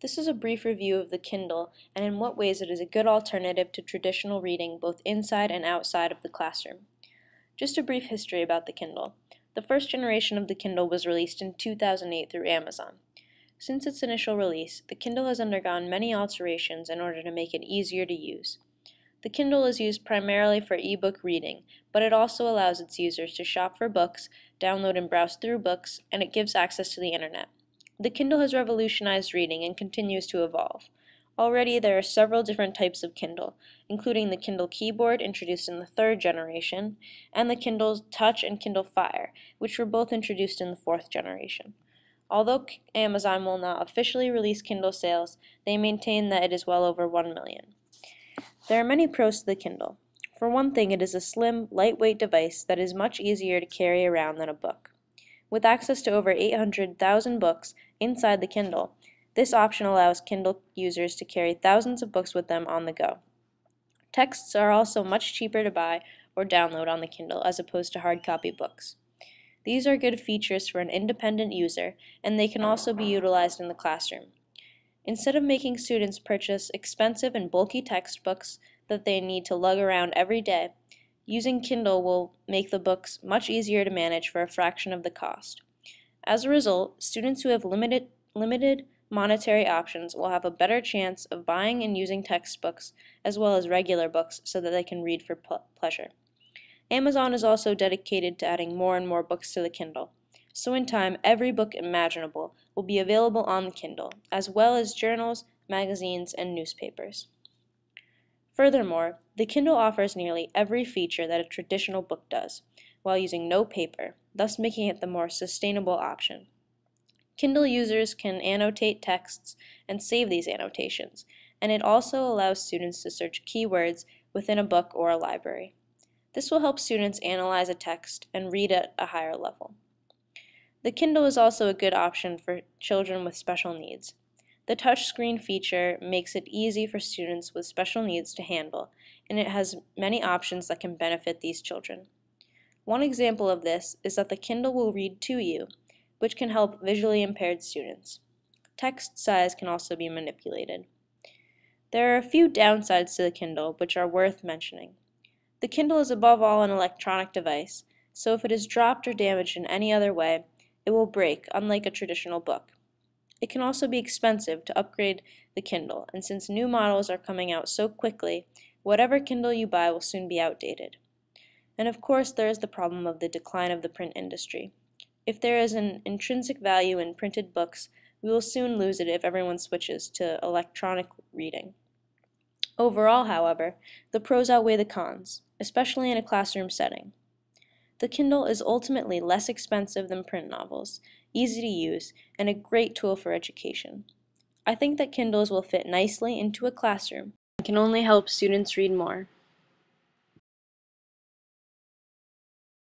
This is a brief review of the Kindle and in what ways it is a good alternative to traditional reading both inside and outside of the classroom. Just a brief history about the Kindle. The first generation of the Kindle was released in 2008 through Amazon. Since its initial release, the Kindle has undergone many alterations in order to make it easier to use. The Kindle is used primarily for e-book reading, but it also allows its users to shop for books, download and browse through books, and it gives access to the internet. The Kindle has revolutionized reading and continues to evolve. Already there are several different types of Kindle, including the Kindle Keyboard introduced in the third generation, and the Kindle Touch and Kindle Fire, which were both introduced in the fourth generation. Although Amazon will not officially release Kindle sales, they maintain that it is well over 1 million. There are many pros to the Kindle. For one thing, it is a slim, lightweight device that is much easier to carry around than a book. With access to over 800,000 books inside the Kindle, this option allows Kindle users to carry thousands of books with them on the go. Texts are also much cheaper to buy or download on the Kindle as opposed to hard copy books. These are good features for an independent user, and they can also be utilized in the classroom. Instead of making students purchase expensive and bulky textbooks that they need to lug around every day, using Kindle will make the books much easier to manage for a fraction of the cost. As a result, students who have limited monetary options will have a better chance of buying and using textbooks as well as regular books so that they can read for pleasure. Amazon is also dedicated to adding more and more books to the Kindle, so in time every book imaginable will be available on the Kindle, as well as journals, magazines, and newspapers. Furthermore, the Kindle offers nearly every feature that a traditional book does, while using no paper, thus making it the more sustainable option. Kindle users can annotate texts and save these annotations, and it also allows students to search keywords within a book or a library. This will help students analyze a text and read at a higher level. The Kindle is also a good option for children with special needs. The touchscreen feature makes it easy for students with special needs to handle, and it has many options that can benefit these children. One example of this is that the Kindle will read to you, which can help visually impaired students. Text size can also be manipulated. There are a few downsides to the Kindle which are worth mentioning. The Kindle is above all an electronic device, so if it is dropped or damaged in any other way, it will break, unlike a traditional book. It can also be expensive to upgrade the Kindle, and since new models are coming out so quickly, whatever Kindle you buy will soon be outdated. And of course, there is the problem of the decline of the print industry. If there is an intrinsic value in printed books, we will soon lose it if everyone switches to electronic reading. Overall, however, the pros outweigh the cons, especially in a classroom setting. The Kindle is ultimately less expensive than print novels, easy to use, and a great tool for education. I think that Kindles will fit nicely into a classroom and can only help students read more.